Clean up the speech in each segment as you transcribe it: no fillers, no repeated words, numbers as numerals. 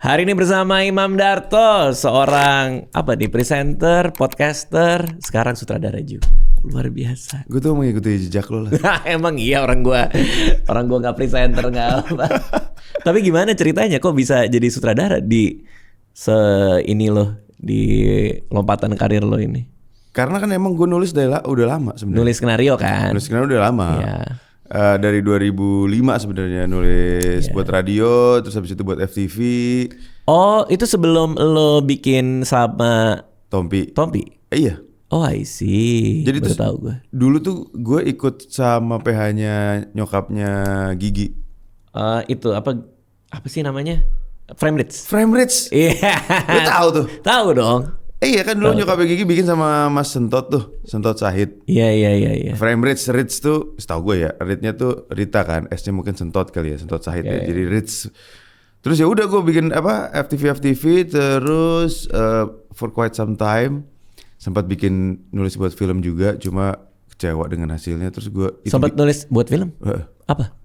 Hari ini bersama Imam Darto, seorang presenter, podcaster, sekarang sutradara juga. Luar biasa. Gue tuh mengikuti jejak lo lah. Emang iya orang gua nggak presenter nggak apa. Tapi gimana ceritanya kok bisa jadi sutradara di ini loh, di lompatan karir lo ini? Karena kan emang gue nulis udah lama sebenarnya. Nulis skenario kan? Nulis skenario udah lama. Iya. Dari 2005 sebenarnya nulis buat radio, terus habis itu buat FTV. Oh, itu sebelum lo bikin sama Tompi. Iya. Oh, I see. Jadi baru tahu gue. Dulu tuh gue ikut sama PH-nya nyokapnya Gigi. Itu apa sih namanya? Framebridge. Iya. Lo tahu tuh? Tahu dong. Iya kan dulu nyokapnya Gigi bikin sama Mas Sentot tuh, Sentot Sahid. Iya. Framebridge, Ritz tuh, setahu gue ya, Ritnya tuh Rita kan, S-nya mungkin Sentot kali ya, Sentot Sahid ya. Jadi Ritz. Terus ya udah gue bikin FTV, terus for quite some time sempat bikin nulis buat film juga, cuma kecewa dengan hasilnya. Terus gue sempat nulis buat film? Apa?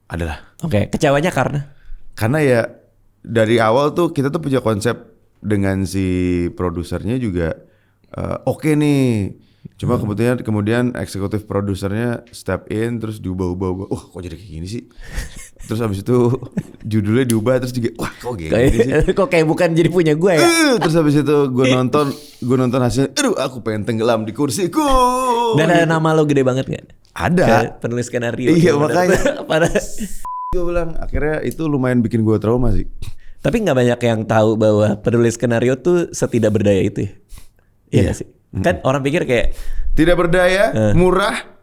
Adalah. Oke, kecewanya karena ya dari awal tuh kita tuh punya konsep dengan si produsernya juga oke nih. Cuma kemudian eksekutif produsernya step in terus diubah-ubah. Kok jadi kayak gini sih? Terus habis itu judulnya diubah terus juga wah kok gini sih? Kok kayak bukan jadi punya gue ya? Terus habis itu gue nonton hasilnya. Aduh, aku pengen tenggelam di kursiku. Dan ada nama lo gede banget gak? Ada. Kayak penulis skenario. Iya makanya. Gue bilang akhirnya itu lumayan bikin gue trauma sih. Tapi gak banyak yang tahu bahwa penulis skenario tuh setidak berdaya itu ya? Iya gak sih? Kan orang pikir kayak tidak berdaya, murah.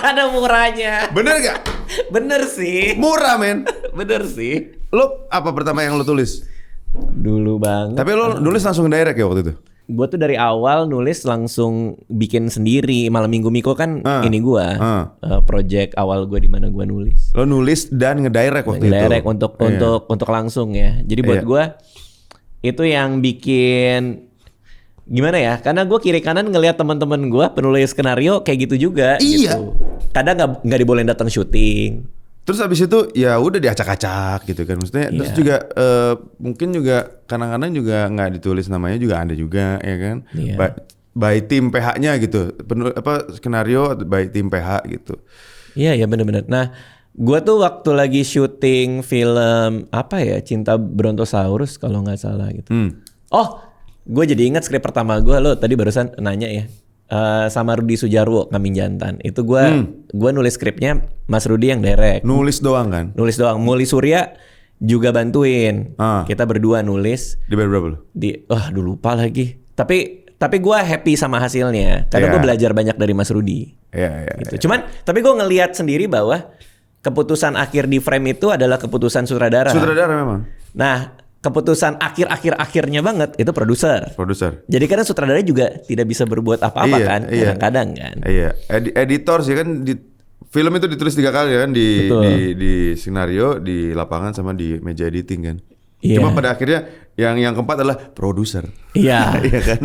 Ada murahnya. Bener gak? Bener sih. Murah men. Bener sih. Lo apa pertama yang lo tulis? Dulu banget. Tapi lo nulis langsung direct ya waktu itu? Gue tuh dari awal nulis langsung bikin sendiri. Malam Minggu Miko kan ini gue project awal gue di mana gue nulis. Lo nulis dan ngedirect waktu itu. Ngedirect untuk langsung ya. Jadi buat gue itu yang bikin gimana ya? Karena gue kiri kanan ngelihat teman-teman gue penulis skenario kayak gitu juga. Iya. Gitu. Kadang nggak dibolehin datang syuting. Terus abis itu ya udah diacak-acak gitu kan maksudnya. Terus juga mungkin juga kadang-kadang juga nggak ditulis namanya juga ada juga ya kan. By tim PH-nya gitu. Skenario by tim PH gitu. Iya benar-benar. Nah, gue tuh waktu lagi syuting film Cinta Brontosaurus kalau nggak salah gitu. Oh, gue jadi ingat skrip pertama gue. Lo tadi barusan nanya ya. Sama Rudi Sujarwo, Kambing Jantan. Itu gue nulis skripnya, Mas Rudi yang direct. Nulis doang kan? Nulis doang. Muli Surya juga bantuin. Kita berdua nulis. Dibayar berapa lo? Dulu lupa lagi. Tapi gue happy sama hasilnya. Karena gue belajar banyak dari Mas Rudi. Gitu. Cuman, tapi gue ngelihat sendiri bahwa keputusan akhir di frame itu adalah keputusan sutradara. Sutradara memang. Nah, keputusan akhirnya banget itu produser. Jadi kadang sutradara juga tidak bisa berbuat apa-apa kan, kadang-kadang kan. Iya. Editor sih kan di film itu ditulis 3 kali kan di skenario, di lapangan sama di meja editing kan. Cuma pada akhirnya yang keempat adalah produser. Iya. Iya kan.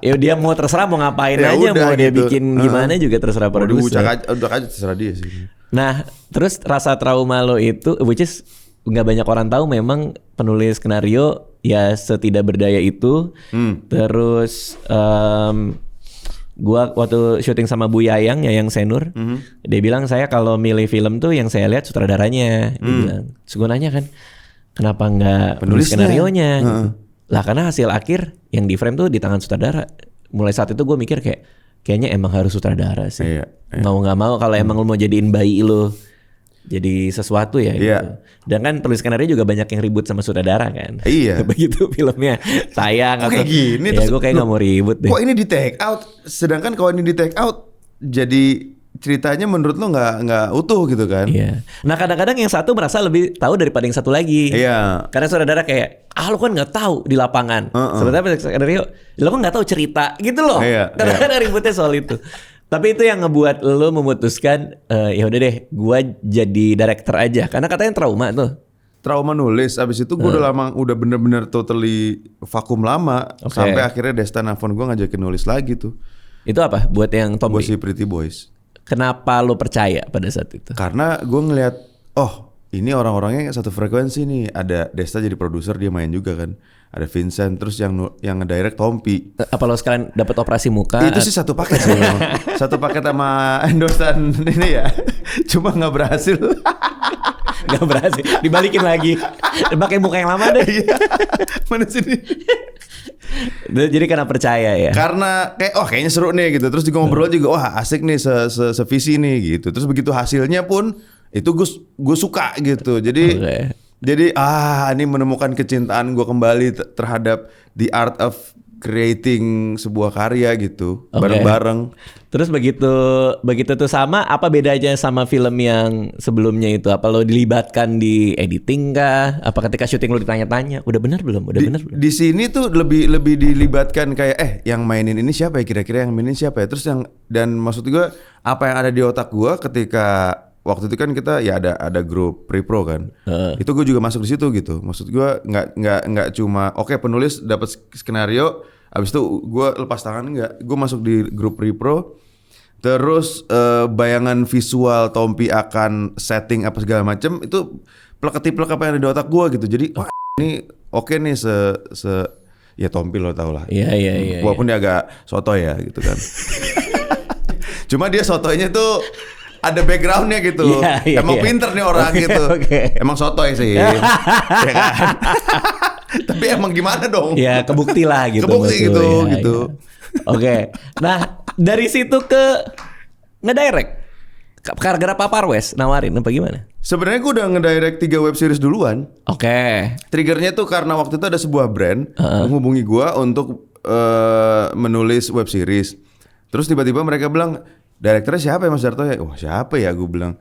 Ya dia mau terserah mau ngapain aja, mau dia gitu. Bikin gimana juga terserah produser. Udah aja terserah dia sih. Nah, terus rasa trauma lo itu which is nggak banyak orang tahu memang penulis skenario ya setidak berdaya itu. Terus gua waktu syuting sama Bu Yayang Senur, dia bilang saya kalau milih film tuh yang saya lihat sutradaranya. Dia bilang, sebenarnya kan kenapa nggak penulis skenarionya? Gitu. Lah karena hasil akhir yang di frame tuh di tangan sutradara. Mulai saat itu gue mikir kayaknya emang harus sutradara sih. Mau nggak mau kalau emang lo mau jadiin bayi lo jadi sesuatu ya gitu. Dan kan penulis skenario juga banyak yang ribut sama sutradara kan. Iya. Begitu filmnya sayang atau kayak gini ya gue kayak gak mau ribut deh. Kok ini di take out? Sedangkan kalau ini di take out jadi ceritanya menurut lo nggak utuh gitu kan. Iya. Nah kadang-kadang yang satu merasa lebih tahu daripada yang satu lagi. Iya. Karena sutradara kayak lo kan nggak tahu di lapangan. Sebenarnya penulis skenario lo kan nggak tahu cerita gitu loh. Kadang-kadang ributnya soal itu. Tapi itu yang ngebuat lo memutuskan ya udah deh, gue jadi director aja. Karena katanya trauma tuh. Trauma nulis, abis itu gue udah bener-bener totally vakum lama. Sampai akhirnya Desta Navon gue ngajakin nulis lagi tuh. Itu apa? Buat yang Tompi? Buat si Pretty Boys. Kenapa lo percaya pada saat itu? Karena gue ngeliat, ini orang-orangnya satu frekuensi nih. Ada Desta jadi produser, dia main juga kan. Ada Vincent, terus yang ngedirect Tompi. Apa lo sekalian dapat operasi muka? Itu sih satu paket sih. Satu paket sama endorsean ini ya. Cuma nggak berhasil. Nggak berhasil, dibalikin lagi. Pakai muka yang lama deh. Iya. Mana sini? Jadi karena percaya ya. Karena kayak kayaknya seru nih gitu. Terus juga ngobrol juga, wah asik nih sevisi nih gitu. Terus begitu hasilnya pun itu gue suka gitu. Jadi Jadi ini menemukan kecintaan gue kembali terhadap the art of creating sebuah karya gitu, bareng-bareng. Terus begitu tuh sama, apa bedanya sama film yang sebelumnya itu? Apa lo dilibatkan di editing kah? Apa ketika syuting lo ditanya-tanya, udah benar belum? Di sini tuh lebih dilibatkan kayak yang mainin ini siapa ya, kira-kira yang mainin siapa ya? Terus dan maksud gue apa yang ada di otak gue ketika waktu itu kan kita ya ada grup pre-pro kan, itu gue juga masuk di situ gitu. Maksud gue nggak cuma penulis dapat skenario, abis itu gue lepas tangan, gue masuk di grup pre-pro. Terus bayangan visual Tompi akan setting apa segala macam itu plek-plek apa yang ada di otak gue gitu. Jadi ini nih ya Tompi lo tau lah. Iya. Walaupun dia agak sotoy ya gitu kan. Cuma dia sotoynya tuh ada backgroundnya gitu. Emang pinter nih orang gitu. Emang sotoy sih. Ya kan? Tapi emang gimana dong? Ya kebukti lah gitu. Kebukti gitu. Oke. Nah dari situ ke ngedirect. Gara-gara Papa Arwes nawarin apa gimana? Sebenarnya gue udah ngedirect 3 web series duluan. Triggernya tuh karena waktu itu ada sebuah brand menghubungi gue untuk menulis web series. Terus tiba-tiba mereka bilang, direkturnya siapa ya Mas Darto ya? Siapa ya? Gue bilang.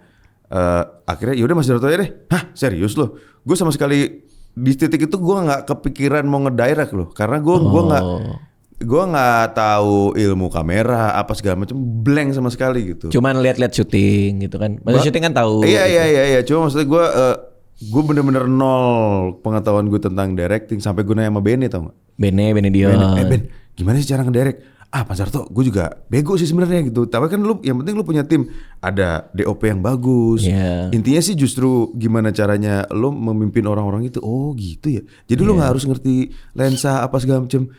Akhirnya yaudah Mas Darto ya deh. Hah serius loh? Gue sama sekali di titik itu gue nggak kepikiran mau ngedirect loh. Karena gue nggak tahu ilmu kamera apa segala macam, blank sama sekali gitu. Cuman lihat-lihat syuting gitu kan. Maksudnya syuting kan tahu. Iya. Cuma maksudnya gue bener-bener nol pengetahuan gue tentang directing sampai gue nanya sama Bene, tau nggak? Bene Dion. Ben, gimana sih cara ngedirect? Mas Darto, gue juga bego sih sebenarnya gitu. Tapi kan yang penting lu punya tim, ada DOP yang bagus. Intinya sih justru gimana caranya lu memimpin orang-orang itu. Oh gitu ya. Jadi lu nggak harus ngerti lensa apa segala macam.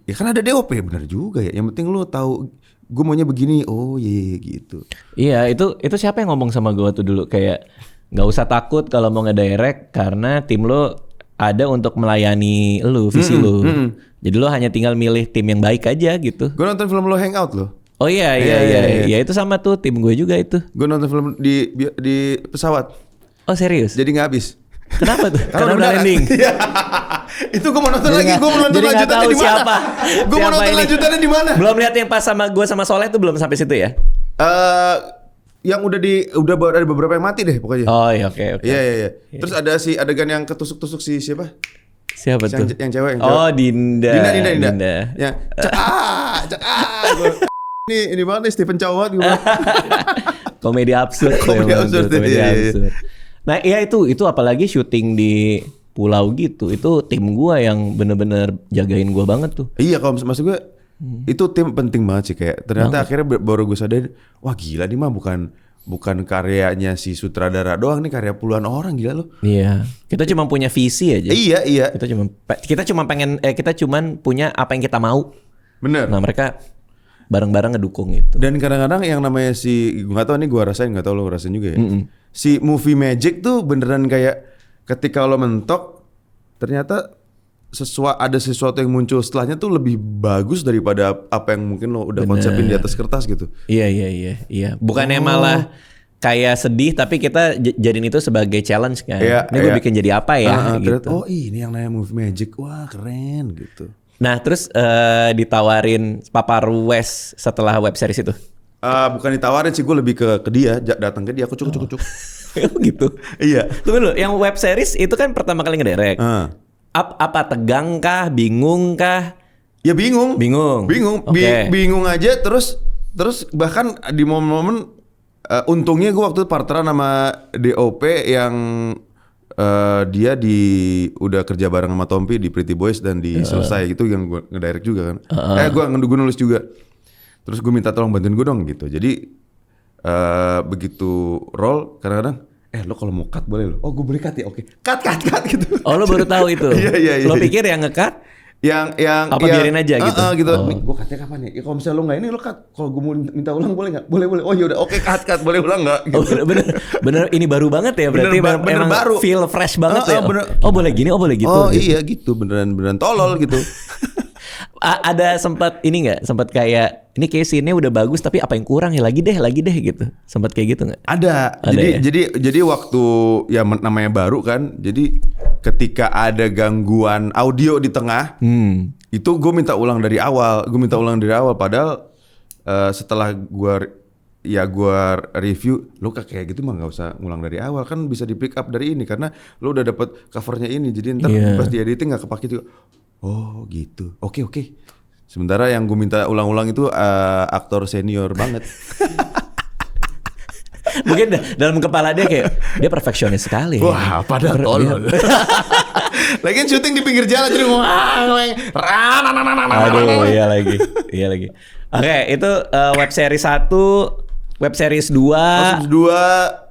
Ya kan ada DOP, benar juga ya. Yang penting lu tahu gue maunya begini. Oh iya gitu. Iya, itu siapa yang ngomong sama gue tuh dulu kayak nggak usah takut kalau mau ngedirect karena tim lu ada untuk melayani lu, visi lu. Jadi lu hanya tinggal milih tim yang baik aja gitu. Gue nonton film lo Hangout lo. Oh iya. Ya itu sama tuh tim gue juga itu. Gue nonton film di pesawat. Oh serius? Jadi nggak habis. Kenapa tuh? Karena udah landing. Itu gue mau nonton lagi. Gue mau nonton lanjutannya di mana? Gue mau nonton lanjutannya di mana? Belum lihat yang pas sama gue sama Soleh tuh belum sampai situ ya? Yang udah ada beberapa yang mati deh pokoknya. Oh iya oke. Iya. Terus ada si adegan yang ketusuk-tusuk si siapa? Siapa tuh? Yang cewek. Oh Dinda. Ya. Cek. Ini banget nih Stephen Chow banget gue. Komedi absurd. Komedi absurd. Nah iya itu apalagi syuting di pulau gitu. Itu tim gua yang bener-bener jagain gua banget tuh. Iya kalau maksud gue itu tim penting banget sih kayak. Ternyata akhirnya baru gue sadar, wah gila nih mah bukan karyanya si sutradara doang, nih karya puluhan orang, gila loh. Iya. Kita cuma punya visi aja. Iya. Kita cuma punya apa yang kita mau. Bener. Nah mereka bareng-bareng ngedukung itu. Dan kadang-kadang yang namanya gue nggak tahu nih, gue rasain, nggak tahu lo rasain juga ya. Si movie magic tuh beneran kayak ketika lo mentok ternyata ada sesuatu yang muncul setelahnya tuh lebih bagus daripada apa yang mungkin lo udah konsepin di atas kertas gitu. Iya. Bukannya malah kayak sedih, tapi kita jadiin itu sebagai challenge kan. Ini gue bikin jadi apa ya? Gitu. Oh ini yang namanya movie magic, wah keren gitu. Nah terus ditawarin Papa Arwes setelah web series itu? Bukan ditawarin sih, gue lebih ke dia, datang ke dia, aku cuk. Gitu. Iya. Tunggu dulu, yang web series itu kan pertama kali ngedirect. Apa tegang kah, bingung kah? Ya bingung. Okay. Bingung aja, terus bahkan di momen-momen untungnya gue waktu itu partneran sama DOP yang dia udah kerja bareng sama Tompi di Pretty Boys dan di Selesai, itu yang gue ngedirect juga kan. Gue nulis juga. Terus gue minta tolong bantuin gue dong gitu. Jadi begitu roll kadang-kadang lo kalau mau cut boleh lo. Oh gue boleh cut ya, oke. Cut gitu. Oh lo baru tahu itu? Iya. Lo pikir yang nge-cut? Yang apa biarin aja gitu? Gitu. Nih, gue cutnya kapan ya? Kalau misalnya lo nggak ini lo cut. Kalau gue mau minta ulang boleh nggak? Boleh. Oh yaudah, oke cut. Boleh ulang nggak? Gitu. Oh bener. Ini baru banget ya berarti. Bener baru. Feel fresh banget ya. Bener. Oh boleh gini, oh boleh gitu. Oh gitu. iya gitu, beneran tolol gitu. Ada sempat ini nggak? Sempat kayak ini kayak scene-nya udah bagus tapi apa yang kurang ya lagi deh gitu. Sempat kayak gitu nggak? Ada ya? Jadi waktu ya namanya baru kan. Jadi ketika ada gangguan audio di tengah, itu gue minta ulang dari awal. Padahal setelah gue review, lo kayak gitu mah nggak usah ngulang dari awal, kan bisa di pick up dari ini karena lo udah dapet covernya ini. Jadi ntar pas di editing nggak kepake juga. Oh gitu. Oke. Sementara yang gue minta ulang-ulang itu aktor senior banget. Mungkin dalam kepala dia kayak dia perfeksionis sekali. Wah, padahal tolol. Lagian syuting di pinggir jalan jadi Aduh, iya lagi. Oke, itu web series 1, web series 2.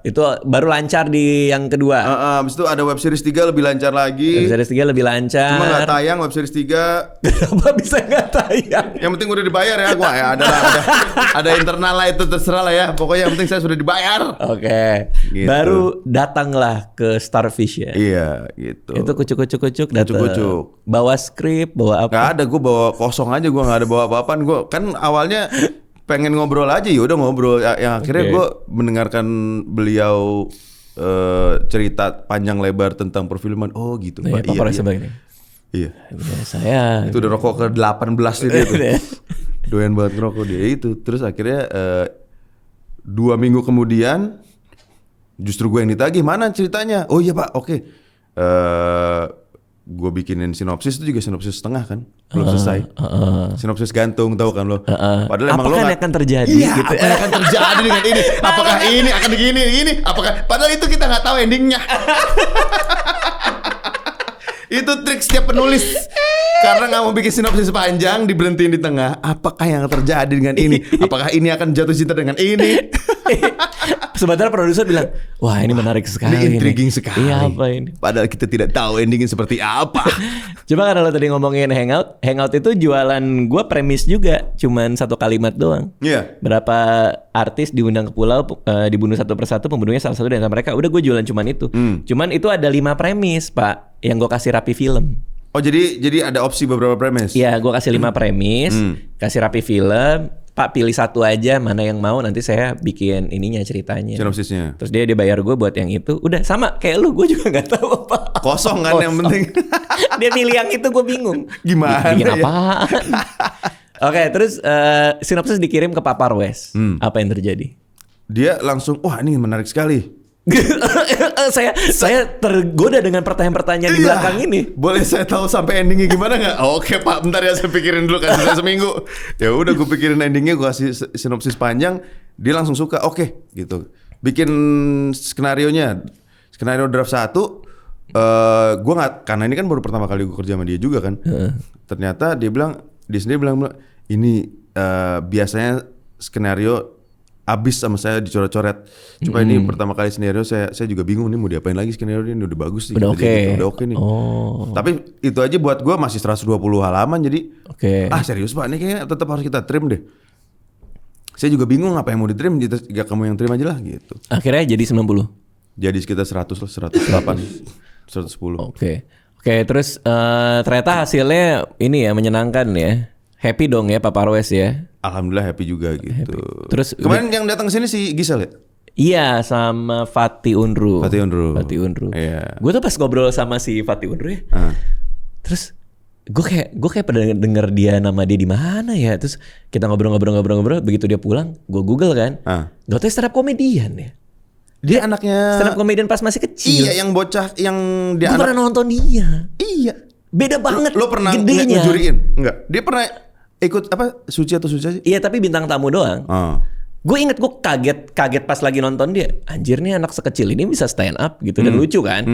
Itu baru lancar di yang kedua. Habis itu ada web series 3 lebih lancar lagi. Web series 3 lebih lancar. Cuma gak tayang web series 3. Kenapa bisa gak tayang? Yang penting udah dibayar ya. Gua ya ada internal lah, itu terserah lah ya. Pokoknya yang penting saya sudah dibayar. Oke. Gitu. Baru datanglah ke Starfish ya. Iya gitu. Itu kucuk datang. Bawa skrip, bawa apa? Gak ada, gue bawa kosong aja. Gue gak ada bawa apa-apaan. Gue kan awalnya pengen ngobrol aja, ya udah ngobrol. Yang akhirnya gue mendengarkan beliau cerita panjang lebar tentang perfilman. Oh gitu Pak. Iya. Saya itu udah rokok ke 18 itu. Doyan banget ngerokok dia itu. Terus akhirnya 2 minggu kemudian justru gue yang ditagih, mana ceritanya? Oh iya Pak, oke. Gue bikinin sinopsis itu juga sinopsis setengah kan, belum selesai. Sinopsis gantung, tahu kan lo. Padahal emang lo yang akan terjadi? Iya, gitu. apa yang akan terjadi dengan ini? Apakah ini akan begini? Ini apakah? Padahal itu kita nggak tahu endingnya. Itu trik setiap penulis. Karena nggak mau bikin sinopsis panjang, diberhentiin di tengah. Apakah yang terjadi dengan ini? Apakah ini akan jatuh cinta dengan ini? Sebenarnya produser bilang, wah ini menarik sekali. Ini intriguing sekali. Iya apa ini? Padahal kita tidak tahu endingnya seperti apa. Coba karena lo tadi ngomongin Hangout itu jualan gue premis juga, cuman 1 kalimat doang. Iya. Berapa artis diundang ke pulau, dibunuh satu persatu, pembunuhnya salah satu dari mereka. Udah gue jualan cuman itu. Cuman itu ada 5 premis Pak, yang gue kasih rapi film. Oh jadi ada opsi beberapa premis? Iya, gue kasih 5 premis, kasih rapi film. Pak pilih satu aja, mana yang mau, nanti saya bikin ininya ceritanya. Sinopsisnya. Terus dia bayar gue buat yang itu. Udah sama kayak lu, gue juga nggak tahu apa. Kosong kan yang penting. Dia pilih yang itu, gue bingung. Gimana? Bikin apaan? Oke, terus sinopsis dikirim ke Pak Parwes. Apa yang terjadi? Dia langsung, wah ini menarik sekali. saya tergoda dengan pertanyaan-pertanyaan di belakang ini. Boleh saya tahu sampai endingnya gimana nggak? Oke Pak, bentar ya saya pikirin dulu, kasih saya seminggu. Ya udah gue pikirin endingnya, gue kasih sinopsis panjang, dia langsung suka. Oke, gitu. Bikin skenario draft 1. Gue nggak, karena ini kan baru pertama kali gue kerja sama dia juga kan. Ternyata dia sendiri bilang ini biasanya skenario abis sama saya dicoret-coret. Cuma ini pertama kali skenario saya juga bingung nih mau diapain lagi, skenario ini udah bagus sih. Udah oke nih. Tapi itu aja buat gue masih 120 halaman jadi. Serius Pak, ini kayaknya tetap harus kita trim deh. Saya juga bingung apa yang mau ditrim, ya kamu yang trim aja lah gitu. Akhirnya jadi 90. Jadi sekitar 100 lah, 108, 110. Oke, terus ternyata hasilnya ini ya menyenangkan ya. Happy dong ya Pak Parwes ya. Alhamdulillah happy juga gitu. Happy. Terus kemarin yang datang ke sini si Gisel ya? Iya, sama Fatih Unru. Iya. Gue tuh pas ngobrol sama si Fatih Unru ya. Terus gue kayak pada denger nama dia di mana ya. Terus kita ngobrol. Begitu dia pulang, gue Google kan. Gak tau stand up komedian ya. Dia anaknya stand up komedian pas masih kecil. Iya, yang bocah yang dia. Gue pernah nonton dia. Iya. Beda banget. Lo pernah ngejuriin? Enggak. Dia pernah ikut apa? Suci atau Suci? Iya, tapi bintang tamu doang. Gue inget gue kaget pas lagi nonton dia. Anjir nih anak sekecil ini bisa stand up gitu dan lucu kan.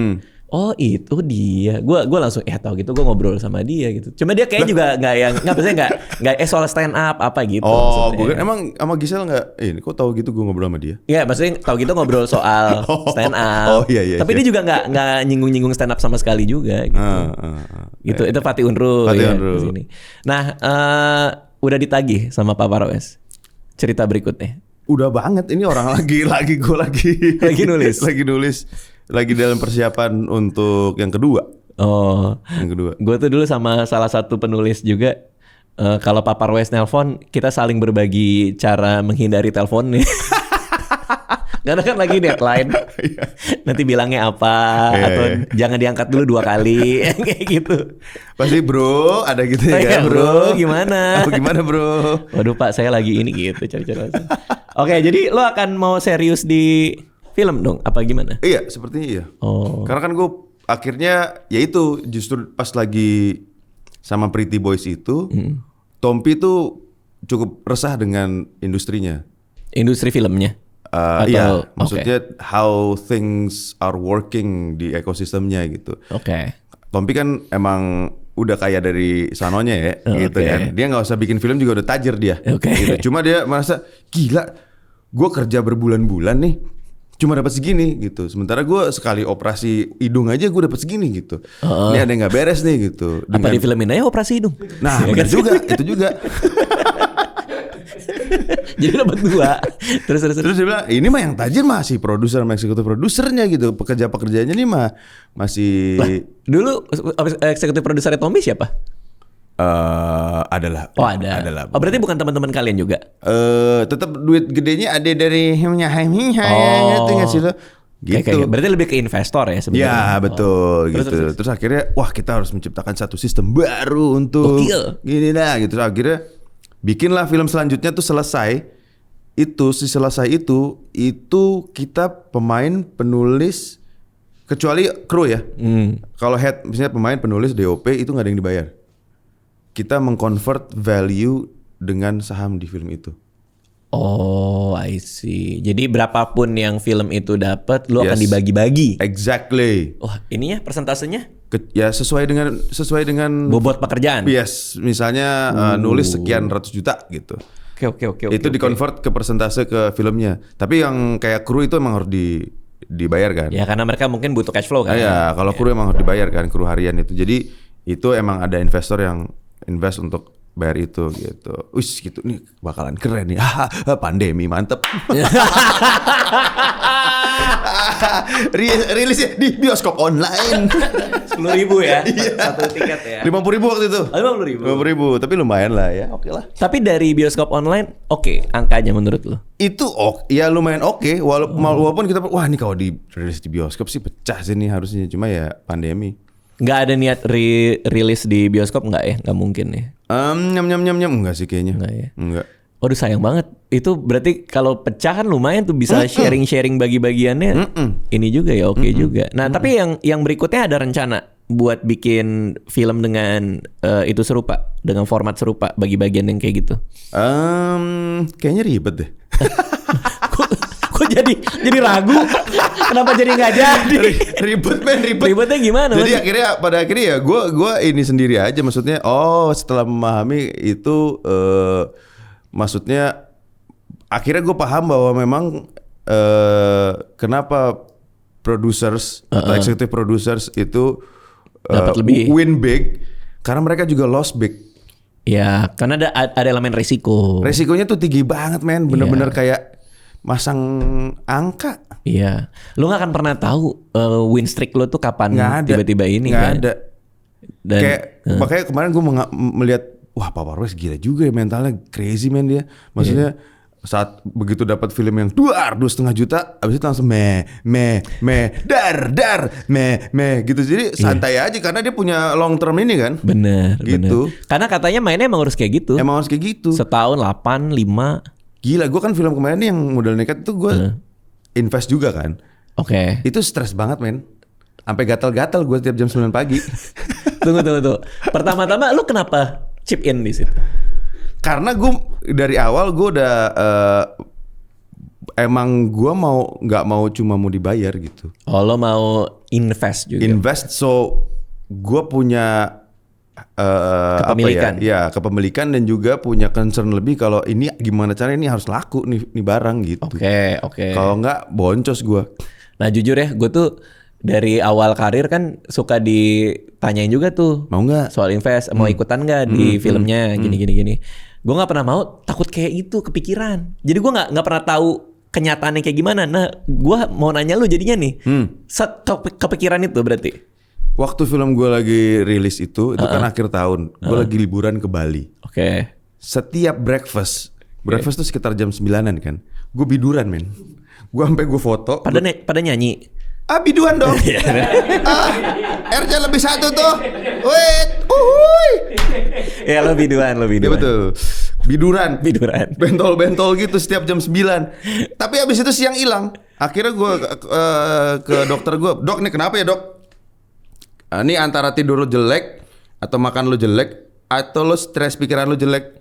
Oh itu dia. Gue langsung tahu gitu gue ngobrol sama dia gitu. Cuma dia kayak juga nggak soal stand up apa gitu. Oh, gue emang sama Gisel nggak? Ini kok tahu gitu gue ngobrol sama dia? Iya, maksudnya tahu gitu ngobrol soal stand up. Oh iya. Tapi dia juga nggak nyinggung stand up sama sekali juga gitu. Gitu itu Fatih Unru ya di sini. Nah, udah ditagih sama Papa Roes. Cerita berikutnya. Udah banget, ini orang lagi nulis. Lagi dalam persiapan untuk yang kedua. Oh, yang kedua. Gue tuh dulu sama salah satu penulis juga. Kalau Papa Roes nelpon, kita saling berbagi cara menghindari telepon nih. Karena kan lagi deadline. Nanti bilangnya apa atau jangan diangkat dulu 2 kali kayak gitu. Pasti bro, ada gitu ya kan bro. Gimana? Gimana bro? Waduh Pak, saya lagi ini gitu cari-cari. Oke, jadi lo akan mau serius di film dong? Apa gimana? Iya, sepertinya iya. Oh. Karena kan gue akhirnya ya itu justru pas lagi sama Pretty Boys itu, Tompi tuh cukup resah dengan industrinya. Industri filmnya? Iya, maksudnya how things are working di ekosistemnya gitu. Oke. Tompi kan emang udah kaya dari sanonya ya, gitu kan. Dia nggak usah bikin film juga udah tajir dia. Gitu. Cuma dia merasa gila, gue kerja berbulan-bulan nih, cuma dapat segini gitu. Sementara gue sekali operasi hidung aja gue dapat segini gitu. Ini ada yang nggak beres nih gitu. Apa di filmin aja operasi hidung? Nah, benar juga, itu juga. Jadi dapat 2. Terus dia bilang, ini mah yang tajir masih produser sama eksekutif produsernya gitu. Pekerja-pekerjanya nih mah masih. Lah, dulu eksekutif produsernya Tommy siapa? Adalah. Oh ada. Oh berarti bukan teman-teman kalian juga? Tetap duit gedenya ada dari ngerti nggak sih lo? Gitu. Berarti lebih ke investor ya sebenarnya. Ya betul gitu. Terus akhirnya wah kita harus menciptakan satu sistem baru untuk gini dah gitu. Terus akhirnya bikinlah film selanjutnya tuh selesai itu kita pemain penulis kecuali kru ya. Kalau head misalnya pemain penulis DOP itu nggak ada yang dibayar. Kita mengconvert value dengan saham di film itu. Oh, I see. Jadi berapapun yang film itu dapat, lo akan dibagi-bagi. Exactly. Oh, ininya persentasenya? Ya sesuai dengan bobot pekerjaan. Yes, misalnya nulis sekian ratus juta gitu. Oke. Itu dikonvert ke persentase ke filmnya. Tapi yang kayak kru itu emang harus dibayar kan? Ya karena mereka mungkin butuh cash flow kan. Iya, kalau kru emang harus dibayar kan, kru harian itu. Jadi itu emang ada investor yang invest untuk bayar itu gitu. Wis gitu nih bakalan keren nih. Pandemi mantep. Rilisnya di bioskop online. 10.000 ya satu tiket ya. 50.000 waktu itu. 50.000. Tapi lumayan lah ya. Oke lah. Tapi dari bioskop online angkanya menurut lo? Itu ya lumayan oke. Walaupun kita wah ini kalau dirilis di bioskop sih pecah sih nih harusnya. Cuma ya pandemi. Nggak ada niat rilis di bioskop nggak ya? Nggak mungkin ya? Nyam enggak sih kayaknya. Enggak ya? Enggak. Waduh sayang banget. Itu berarti kalau pecah kan lumayan tuh bisa sharing-sharing bagi-bagiannya. Ini juga ya oke juga. Nah tapi yang berikutnya ada rencana buat bikin film dengan itu serupa, dengan format serupa bagi-bagian yang kayak gitu. Kayaknya ribet deh. Kok jadi ragu? Kenapa jadi nggak jadi? Ribet. Ribetnya gimana? Jadi pada akhirnya ya gue ini sendiri aja. Maksudnya setelah memahami itu maksudnya akhirnya gue paham bahwa memang kenapa producers atau executive producers itu dapat lebih win big karena mereka juga lost big. Ya, karena ada elemen risiko. Risikonya tuh tinggi banget, men. Bener-bener kayak masang angka. Iya. Lo gak akan pernah tahu win streak lo tuh kapan tiba-tiba ini. Gak ada. Dan, makanya kemarin gue melihat, wah Papa Roes gila juga ya mentalnya, crazy man dia. Maksudnya saat begitu dapat film yang 2,5 juta, abis itu langsung dar gitu. Jadi santai aja karena dia punya long term ini kan. Bener. Gitu. Karena katanya mainnya emang harus kayak gitu. Emang harus kayak gitu. Setahun 8, 5. Gila, gue kan film kemarin yang Modal Nekat itu gue invest juga kan. Oke. Itu stres banget men. Sampai gatal-gatal gue tiap jam 9 pagi. Tunggu. Pertama-tama lu kenapa chip in di situ? Karena gue dari awal gue udah emang gue nggak mau cuma mau dibayar gitu. Oh, lo mau invest juga. Invest, so gue punya kepemilikan. Kepemilikan dan juga punya concern lebih kalau ini gimana caranya ini harus laku nih barang gitu. Oke. Kalau nggak boncos gue. Nah jujur ya, gue tuh dari awal karir kan suka ditanyain juga tuh. Mau nggak? Soal invest, mau ikutan nggak di filmnya, gini. Gue nggak pernah mau, takut kayak itu kepikiran. Jadi gue nggak pernah tahu kenyataannya kayak gimana. Nah, gue mau nanya lu jadinya nih, kepikiran itu berarti? Waktu film gue lagi rilis itu kan akhir tahun. Gue lagi liburan ke Bali. Oke. Setiap breakfast tuh sekitar jam 9-an kan. Gue biduran men. Gue sampai gue foto. Pada nyanyi. Biduan dong. R-nya lebih satu tuh. Wait. Uhuy. Ya lo biduan. Ya betul. Biduran. Bentol-bentol gitu setiap jam 9. Tapi abis itu siang hilang. Akhirnya gue ke dokter gue. Dok, ini kenapa ya dok? Ini antara tidur lo jelek atau makan lo jelek atau lo stres pikiran lo jelek.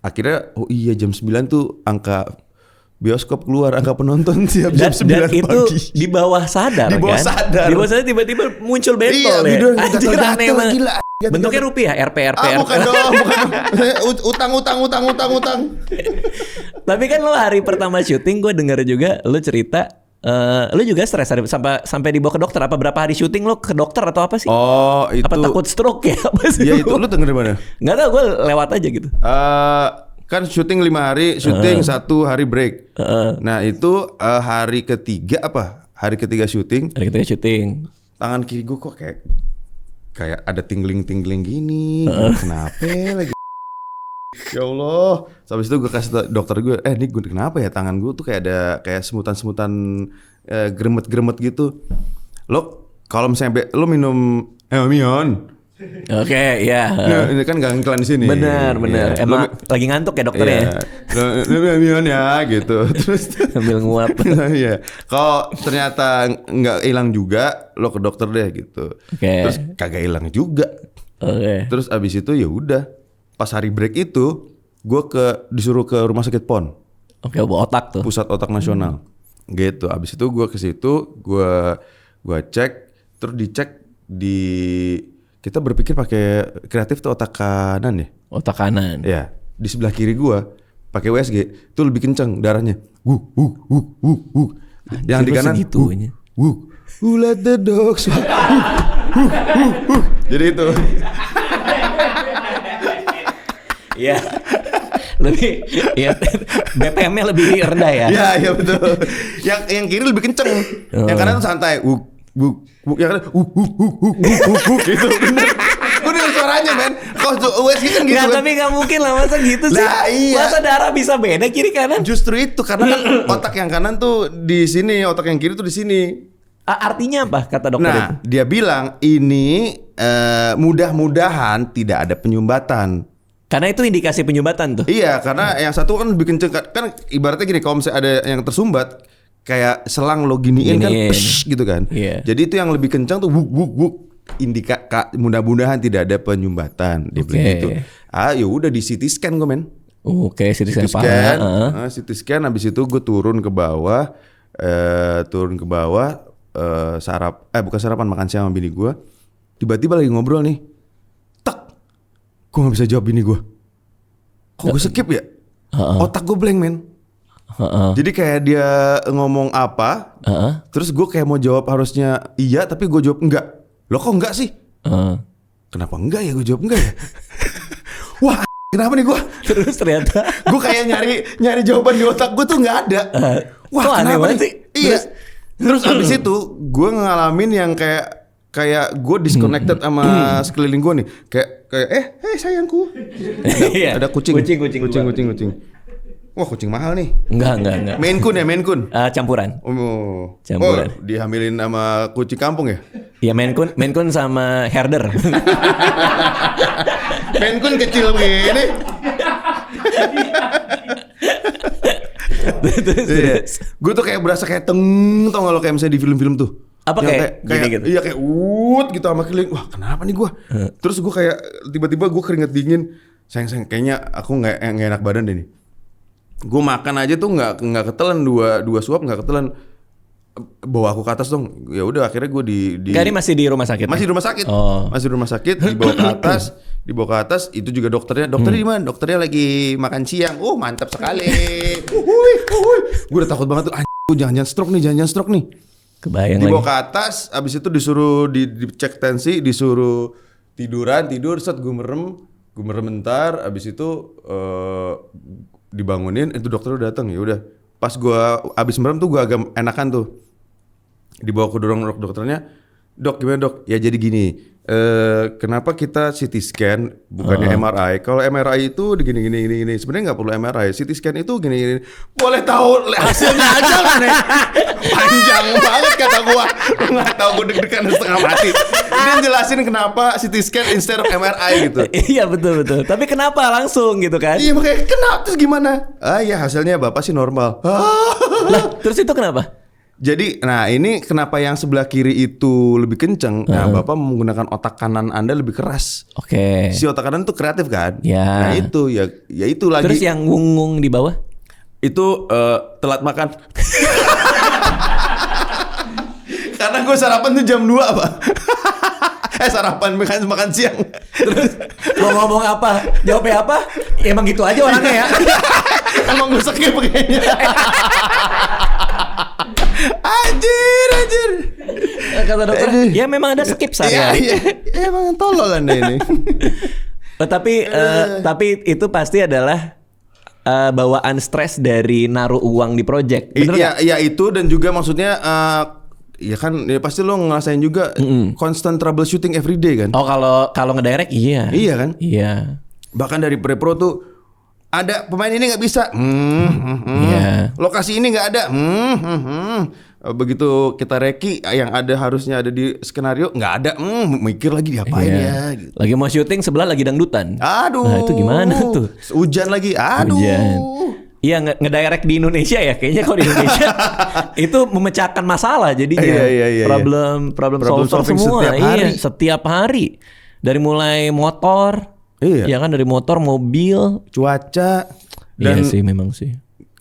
Akhirnya oh iya jam 9 tuh angka bioskop keluar, angka penonton siap jam 9 dan pagi. itu di bawah sadar Di bawah kan? sadar. Di bawah sadar tiba-tiba muncul bentol ya. Anjir aneh banget. Gila. Bentuknya rupiah, RP. Bukan dong. Utang. Tapi kan lo hari pertama syuting gue dengar juga lo cerita lo juga stres sampai dibawa ke dokter. Apa berapa hari syuting lo ke dokter atau apa sih? Oh itu. Apa takut stroke ya? Apa sih? Ya itu lo denger dari mana? Nggak tahu, gue lewat aja gitu. Kan syuting 5 hari, syuting 1 hari break. Nah itu hari ketiga syuting. Hari ketiga syuting. Tangan kiri gue kok kayak ada tingling gini. Kenapa lagi? Ya Allah. Habis itu gue kasih dokter gue, nih gue kenapa ya tangan gue tuh kayak semutan gremet gitu. Lo kalau misalnya lo minum Mion. Oke, ya. Nah, ini kan gak iklan di sini. Benar. Ya. Emang lagi ngantuk ya dokternya. Mion ya gitu. Terus sambil nguap. Iya. Kalau ternyata nggak hilang juga, lo ke dokter deh gitu. Terus kagak hilang juga. Terus abis itu ya udah. Pas hari break itu, gue disuruh ke rumah sakit PON. Otak tuh. Pusat Otak Nasional. Gitu. Abis itu gue ke situ, gue cek, terus dicek kita berpikir pakai kreatif tuh otak kanan ya. Otak kanan. Ya. Di sebelah kiri gue pakai USG itu lebih kenceng darahnya. Yang di kanan segitunya. Let the dogs. Jadi itu. Iya. Lebih BPM-nya lebih rendah ya. Iya betul. Yang kiri lebih kenceng. Yang kanan tuh santai. Yang kanan gitu. Gue dengar suaranya men. Kalau USG kan gitu. Nggak, tapi gak mungkin lah masa gitu sih. Iya. Masa darah bisa beda kiri kanan? Justru itu karena kan otak yang kanan tuh di sini, otak yang kiri tuh di sini. Artinya apa kata dokter itu? Dia bilang ini mudah-mudahan tidak ada penyumbatan. Karena itu indikasi penyumbatan tuh. Iya, karena yang satu kan lebih kenceng kan ibaratnya gini, kalau misalnya ada yang tersumbat kayak selang lo giniin kan psh, gitu kan. Yeah. Jadi itu yang lebih kencang tuh wuk. Mudah-mudahan tidak ada penyumbatan dia bilang gitu. Ya udah di CT scan gue men. Oke, CT scan. CT scan habis itu gue turun ke bawah bukan sarapan, makan siang sama bini gue. Tiba-tiba lagi ngobrol nih. Gue gak bisa jawab bini gue. Kok gue skip ya? Otak gue blank men. Jadi kayak dia ngomong apa, terus gue kayak mau jawab harusnya iya, tapi gue jawab enggak. Loh kok enggak sih? Kenapa enggak ya? Gue jawab enggak ya? Wah, kenapa nih gue? Terus ternyata gue kayak nyari jawaban di otak gue tuh nggak ada. Wah, kenapa nih? Sih? Iya. Terus abis itu gue ngalamin yang kayak gue disconnected sama sekeliling gue nih. Kayak sayangku. Ada kucing. Wah, kucing mahal nih. Enggak. Maine Coon. Campuran. Campuran. Dihamilin sama kucing kampung ya? Iya, Maine Coon sama herder. Maine Coon kecil begini. Gue tuh kayak berasa kayak tau gak lo kayak misalnya di film-film tuh. Apa kayak gitu? Iya kayak gitu sama keliling. Wah, kenapa nih gue? Terus gue kayak tiba-tiba gue keringet dingin. Sayang kayaknya aku nggak enak badan deh nih. Gue makan aja tuh nggak ketelan, dua suap nggak ketelan. Bawa aku ke atas dong. Ya udah akhirnya gue di Ini masih di rumah sakit. Masih di rumah sakit. Oh. Masih di rumah sakit, dibawa ke atas, itu juga dokternya di mana? Dokternya lagi makan siang. Mantap sekali. Gue udah takut banget tuh. Jangan stroke nih. Kebayang dibawa lagi. ke atas, abis itu disuruh dicek tensi, disuruh tidur, set gue merem bentar, abis itu dibangunin, itu dokter udah datang. Ya udah, pas gue abis merem tuh gue agak enakan tuh. Dibawa ke dorong dokternya, dok gimana dok? Ya jadi gini, kenapa kita CT scan bukannya MRI? Kalau MRI itu gini. Sebenarnya nggak perlu MRI. CT scan itu gini. Boleh tahu hasilnya aja kan ya? Panjang banget kata gua. Nggak tahu, gua deg-degan setengah mati. Dia jelasin kenapa CT scan instead of MRI gitu. Iya betul. Tapi kenapa langsung gitu kan? Iya makanya kenapa terus gimana? Ya hasilnya bapak sih normal. Lah terus itu kenapa? Jadi, nah ini kenapa yang sebelah kiri itu lebih kenceng? Nah, Bapak menggunakan otak kanan Anda lebih keras. Oke. Si otak kanan tuh kreatif kan? Ya. Nah itu, ya itu lagi. Terus yang ngungung di bawah? Itu telat makan. Karena gue sarapan tuh jam 2 Pak. Sarapan makan siang. Terus mau ngomong apa? Jawabnya apa? Ya, emang gitu aja orangnya ya. Emang gue skip kayaknya. Anjir. Kata dokter, ya memang ada skip saya. Iya. Emang tolol Anda ini. Tapi itu pasti adalah bawaan stres dari naruh uang di project. Bener Iya itu, dan juga maksudnya ya kan ya pasti lo ngerasain juga constant troubleshooting every day kan. Oh kalau ngedirect iya. Iya kan? Iya. Bahkan dari pre-pro tuh ada pemain ini nggak bisa. Iya. Lokasi ini nggak ada. Begitu kita reki yang ada harusnya ada di skenario nggak ada. Mikir lagi diapain ya. Gitu. Lagi mau syuting sebelah lagi dangdutan. Aduh. Nah itu gimana tuh? Hujan lagi. Aduh. Hujan. Iya ngedirect di Indonesia ya kayaknya kalau di Indonesia itu memecahkan masalah jadinya. Iya. Problem solving semua. Setiap hari. Dari mulai motor. Iya. Ya kan dari motor, mobil, cuaca. Dan iya sih memang sih.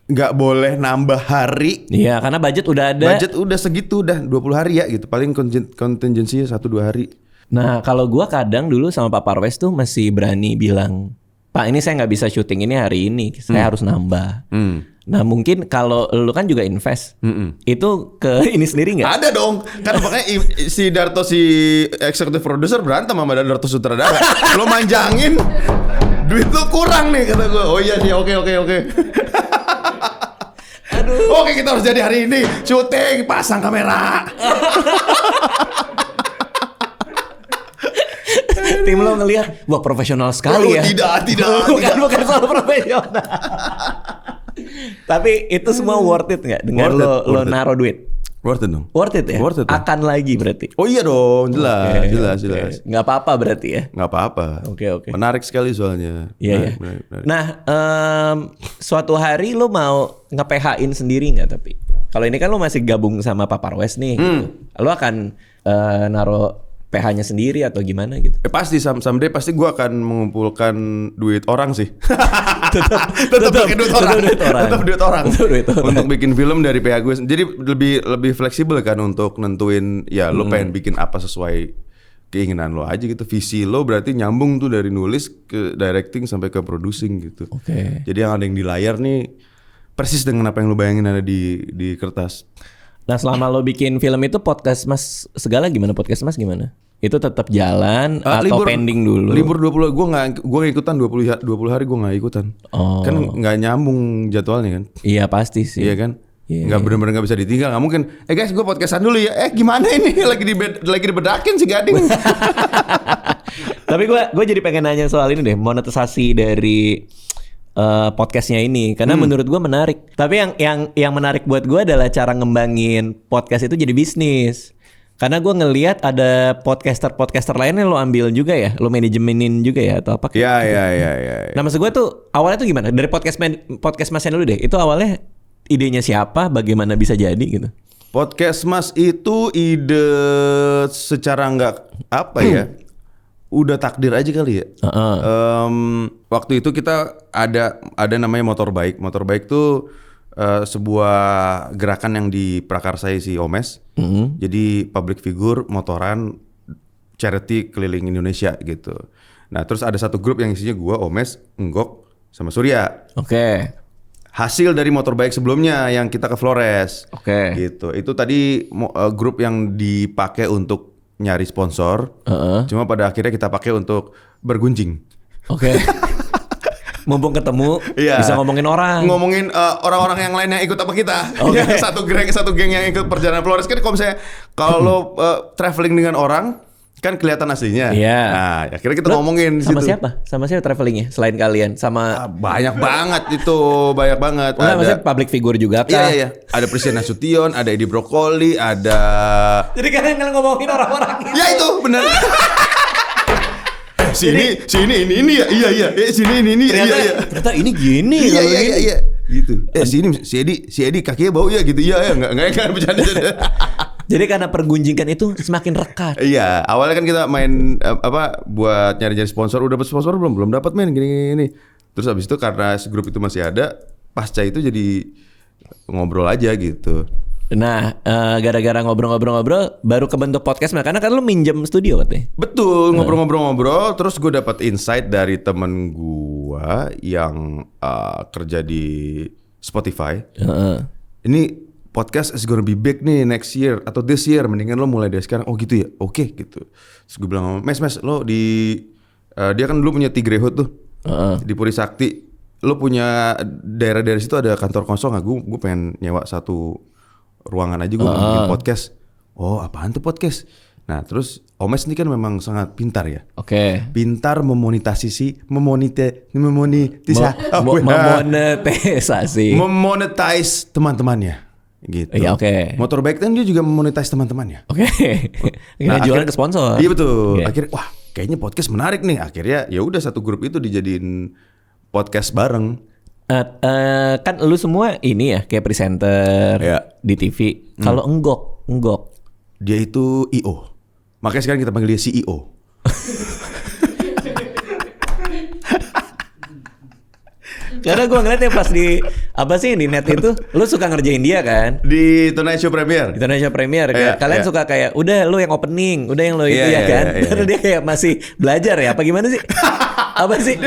Nggak boleh nambah hari. Iya karena budget udah ada. Budget udah segitu, udah 20 hari ya gitu. Paling kontingensinya 1-2 hari. Nah kalau gua kadang dulu sama Pak Parwes tuh masih berani bilang, Pak ini saya nggak bisa syuting ini hari ini, saya harus nambah. Nah mungkin kalau lu kan juga invest, itu ke ini sendiri nggak? Ada dong, kan makanya si Darto si executive producer berantem sama Darto sutradara. Lo manjangin, duit lu kurang nih kata gue. Oh iya sih, oke. Aduh. Oke kita harus jadi hari ini syuting, pasang kamera. Tim lo ngelihat, wah profesional sekali ya. Tidak. Bukan soal profesional. Tapi itu semua worth it nggak dengan lo naruh duit? Worth it dong. Worth it ya? Worth it. Akan lagi berarti? Oh iya dong, jelas. Nggak apa-apa berarti ya? Nggak apa-apa. Oke. Menarik sekali soalnya. Iya. Nah, suatu hari lo mau nge-PH-in sendiri nggak tapi? Kalau ini kan lo masih gabung sama Pak Parwes nih, gitu. Lo akan naruh PH-nya sendiri atau gimana gitu? Pasti someday pasti gue akan mengumpulkan duit orang sih. Tetap pakai duit orang. Untuk bikin film dari PH gue. Jadi lebih fleksibel kan untuk nentuin ya lo pengen bikin apa sesuai keinginan lo aja gitu. Visi lo berarti nyambung tuh dari nulis ke directing sampai ke producing gitu. Oke. Jadi yang ada yang di layar nih persis dengan apa yang lo bayangin ada di kertas. Nah selama lo bikin film itu podcast mas segala gimana? Podcast mas gimana? Itu tetap jalan atau pending dulu? Libur 20, gue nggak ikutan 20 hari gue nggak ikutan. Kan nggak nyambung jadwalnya kan? Iya pasti sih. Iya kan? Nggak benar-benar nggak bisa ditinggal. Nggak mungkin. Guys gue podcastan dulu ya. Gimana ini lagi dibedakin si Gading. Tapi gue jadi pengen nanya soal ini deh, monetisasi dari podcastnya ini karena menurut gue menarik. Tapi yang menarik buat gue adalah cara ngembangin podcast itu jadi bisnis. Karena gue ngelihat ada podcaster lainnya lo ambil juga ya, lo manajemenin juga ya atau apa? Iya. Nah maksud gue tuh awalnya tuh gimana? Dari podcast masnya dulu deh. Itu awalnya idenya siapa? Bagaimana bisa jadi gitu? Podcast Mas itu ide secara nggak apa ya? udah takdir aja kali ya. Waktu itu kita ada namanya motorbike. Motorbike tuh sebuah gerakan yang diprakarsai si Omes. Jadi public figure motoran charity keliling Indonesia gitu. Nah terus ada satu grup yang isinya gua, Omes, Enggok, sama Surya. Oke. Hasil dari motorbike sebelumnya yang kita ke Flores. Oke. Gitu. Itu tadi grup yang dipakai untuk nyari sponsor. Cuma pada akhirnya kita pakai untuk bergunjing. Oke. Mumpung ketemu, bisa ngomongin orang. Ngomongin orang-orang yang lain yang ikut apa kita. Ya, satu geng yang ikut perjalanan Flores kan kalau traveling dengan orang kan kelihatan aslinya. Iya. Nah, akhirnya kita ngomongin sama situ. siapa? Sama siapa travelingnya selain kalian? Sama banyak banget itu, banyak banget. Enggak, maksudnya public figure juga kah? Iya. Ada Presiden Nasution, ada Edi Brokoli, ada. Jadi kalian ngomongin orang-orang itu. Ya itu benar. Sini ini ya, iya. Sini ini iya. Ternyata ini gini. Iya. Gitu. Sini si Edi kakinya bau ya gitu. Iya, enggak bercanda. Jadi karena pergunjingan itu semakin rekat. Iya, awalnya kan kita main buat nyari-nyari sponsor. Udah dapat sponsor belum dapat men gini. Terus abis itu karena grup itu masih ada, pasca itu jadi ngobrol aja gitu. Nah, gara-gara ngobrol-ngobrol baru kebentuk podcast. Karena kan lu minjem studio katanya. Betul, ngobrol-ngobrol. Terus gue dapat insight dari temen gue yang kerja di Spotify. Ini podcast is gonna be big nih next year atau this year. Mendingan lo mulai dari sekarang. Oh gitu ya, oke gitu. Terus gue bilang, Mes lo dia kan dulu punya Tigrehood tuh di Puri Sakti. Lo punya daerah-daerah situ ada kantor kosong nggak? Gue pengen nyewa satu ruangan aja gue bikin podcast. Oh apaan tuh podcast? Nah terus Omes ini kan memang sangat pintar ya. Oke. Pintar memonetisasi. Memonetize teman-temannya. Gitu. Iya oke. Motorbike kan dia juga memonetize teman-temannya. Oke. Nah, jualan ke sponsor. Iya betul. Akhirnya wah kayaknya podcast menarik nih. Akhirnya ya udah satu grup itu dijadiin podcast bareng. Kan lu semua ini ya kayak presenter di TV. Kalau Enggok dia itu IO. Makanya sekarang kita panggil dia CEO. Karena gue ngeliat ya pas di di net itu, lu suka ngerjain dia kan? Di Tonight Show Premier. Di Tonight Show Premier. Kalian suka kayak udah lu yang opening, udah yang lu itu ya kan? Karena dia kayak masih belajar ya. Apa gimana sih? Apa sih?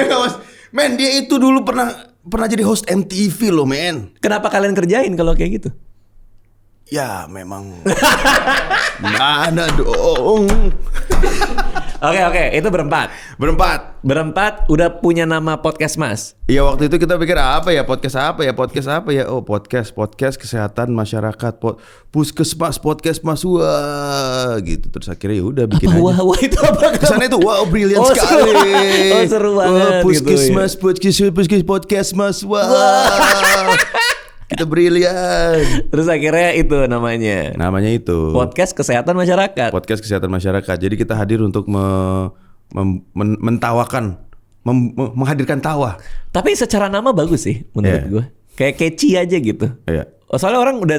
Men dia itu dulu pernah jadi host MTV loh men. Kenapa kalian kerjain kalau kayak gitu? Ya memang. Mana dong. Oke, itu berempat udah punya nama podcast Mas. Iya waktu itu kita pikir podcast apa ya. Oh podcast kesehatan masyarakat, puskesmas podcast Mas wah gitu. Terus akhirnya ya udah bikin aja. Wah itu apa? Kesana itu wow brilliant sekali. Seru banget. Puskesmas gitu, podcast Mas wah. Kita brilian. Terus akhirnya itu namanya itu podcast kesehatan masyarakat. Jadi kita hadir untuk mentawakan, menghadirkan tawa. Tapi secara nama bagus sih menurut gue. Kayak catchy aja gitu. Soalnya orang udah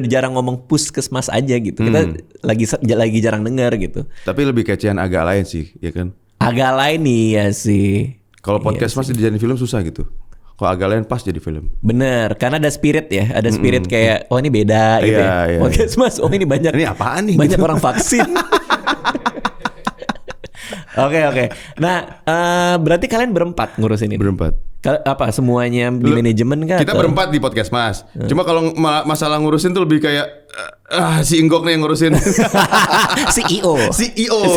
jarang ngomong puskesmas aja gitu. Kita lagi jarang dengar gitu. Tapi lebih catchy-an agak lain sih, ya kan? Agak lain nih ya sih. Kalau podcast masih dijadiin film susah gitu. Kalau agak lain pas jadi film. Bener, karena ada spirit ya. Ada spirit kayak, oh ini beda gitu ya. Podcast Mas, oh ini banyak. Ini apaan nih? Banyak orang vaksin. Oke. Nah, berarti kalian berempat ngurusin ini? Berempat. Apa, semuanya di manajemen kan? Kita berempat di podcast Mas. Cuma kalau masalah ngurusin tuh lebih kayak, si Enggok nih yang ngurusin. CEO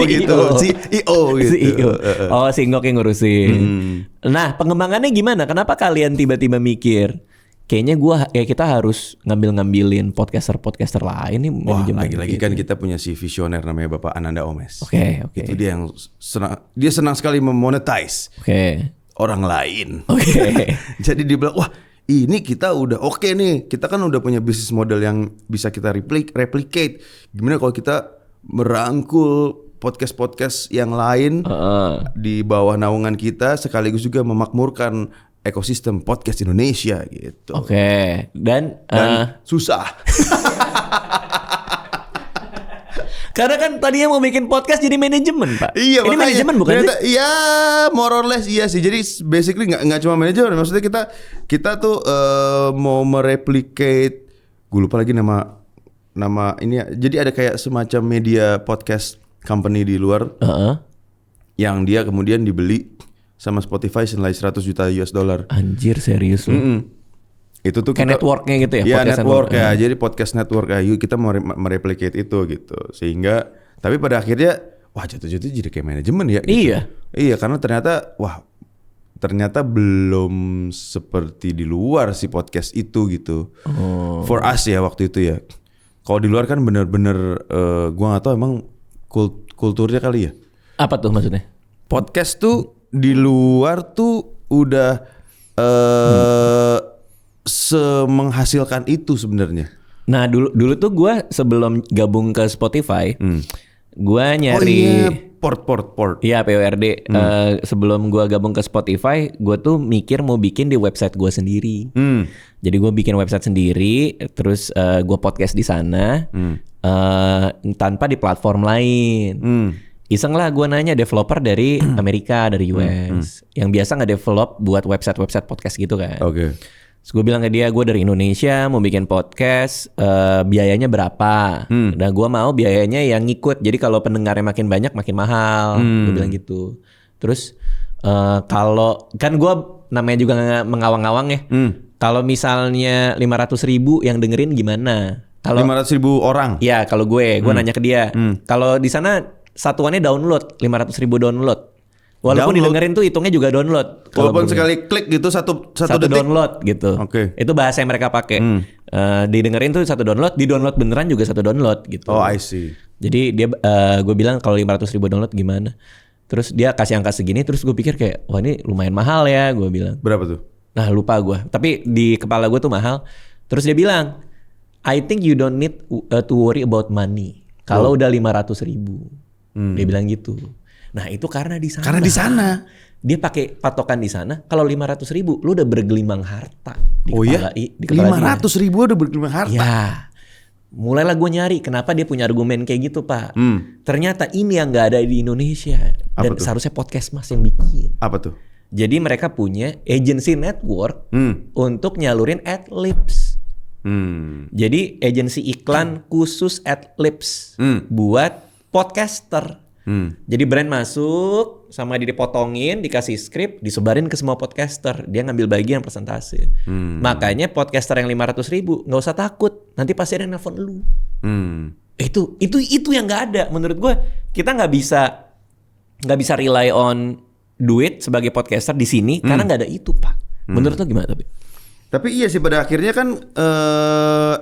gitu. Oh, si Enggok yang ngurusin. Nah, pengembangannya gimana? Kenapa kalian tiba-tiba mikir kayaknya kita harus ngambilin podcaster lain nih. Wah, lagi-lagi kan kita punya si visioner namanya Bapak Ananda Omes. Oke. Itu dia yang senang sekali memonetize orang lain. Jadi dia bilang, wah ini kita udah oke nih. Kita kan udah punya bisnis model yang bisa kita replicate. Gimana kalau kita merangkul podcast yang lain di bawah naungan kita, sekaligus juga memakmurkan ekosistem podcast Indonesia gitu. Dan susah. Karena kan tadinya mau bikin podcast jadi manajemen, Pak. Iya, ini makanya, manajemen bukan sih? Iya, more or less iya sih. Jadi basically nggak cuma manajemen. Maksudnya kita tuh mau mereplicate. Gue lupa lagi nama ini. Jadi ada kayak semacam media podcast company di luar yang dia kemudian dibeli sama Spotify senilai 100 juta US dollar. Anjir, serius lu. Itu tuh kayak networknya gitu ya? Iya, podcast network ya. Jadi podcast network ya. Yuk kita mau mereplicate itu gitu. Sehingga tapi pada akhirnya wah jatuh-jatuh jadi kayak manajemen ya gitu. Iya, karena ternyata belum seperti di luar si podcast itu gitu. For us ya waktu itu ya. Kalau di luar kan bener-bener gua nggak tahu emang kulturnya kali ya. Apa tuh maksudnya? Podcast tuh di luar tuh udah semenghasilkan itu sebenarnya. Nah dulu tuh gue sebelum gabung ke Spotify, gue nyari port. Iya, PORD. Sebelum gue gabung ke Spotify, gue tuh mikir mau bikin di website gue sendiri. Jadi gue bikin website sendiri, terus gue podcast di sana tanpa di platform lain. Iseng lah gue nanya developer dari Amerika, dari US, yang biasa nge-develop buat website podcast gitu kan. Oke. Terus gue bilang ke dia, gue dari Indonesia mau bikin podcast, biayanya berapa? Dan gue mau biayanya yang ngikut. Jadi kalau pendengarnya makin banyak makin mahal. Gue bilang gitu. Terus kalau kan gue namanya juga mengawang-awang ya. Kalau misalnya 500.000 yang dengerin gimana? Kalau 500.000 orang? Ya kalau gue nanya ke dia. Kalau di sana satuannya download, 500.000 download. Walaupun didengerin tuh hitungnya juga download. Walaupun sekali klik gitu satu detik download gitu. Oke. Itu bahasa yang mereka pakai. Didengerin tuh satu download, di download beneran juga satu download gitu. Oh, I see. Jadi dia gue bilang kalau 500.000 download gimana? Terus dia kasih angka segini, terus gue pikir kayak wah ini lumayan mahal ya, gue bilang. Berapa tuh? Nah lupa gue. Tapi di kepala gue tuh mahal. Terus dia bilang, I think you don't need to worry about money. Kalau udah 500.000, dia bilang gitu. Nah itu karena di sana. Karena di sana. Dia pakai patokan di sana. Kalau 500.000, lu udah bergelimang harta. Di kepala, di 500.000 udah bergelimang harta. Ya. Mulailah gue nyari kenapa dia punya argumen kayak gitu, Pak. Ternyata ini yang nggak ada di Indonesia. Dan seharusnya podcast Mas yang bikin. Apa tuh? Jadi mereka punya agency network untuk nyalurin adlibs. Jadi agensi iklan khusus adlibs buat podcaster. Jadi brand masuk sama dipotongin, dikasih skrip, disebarin ke semua podcaster. Dia ngambil bagian presentasi. Makanya podcaster yang 500.000 nggak usah takut. Nanti pasti ada yang nelfon lu. Itu yang nggak ada. Menurut gue kita nggak bisa rely on duit sebagai podcaster di sini karena nggak ada itu, Pak. Menurut lo gimana Tapi iya sih pada akhirnya kan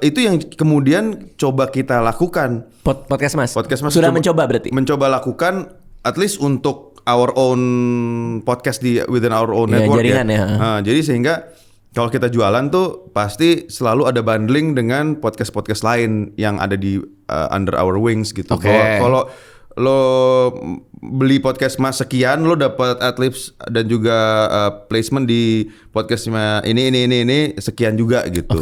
itu yang kemudian coba kita lakukan. Podcast Mas sudah mencoba berarti? Mencoba lakukan at least untuk our own podcast within our own network jaringan ya. Jadi sehingga kalau kita jualan tuh pasti selalu ada bundling dengan podcast-podcast lain yang ada di under our wings gitu. Kalau lo beli podcast Mas sekian, lo dapat adlibs dan juga placement di podcast ini sekian juga gitu.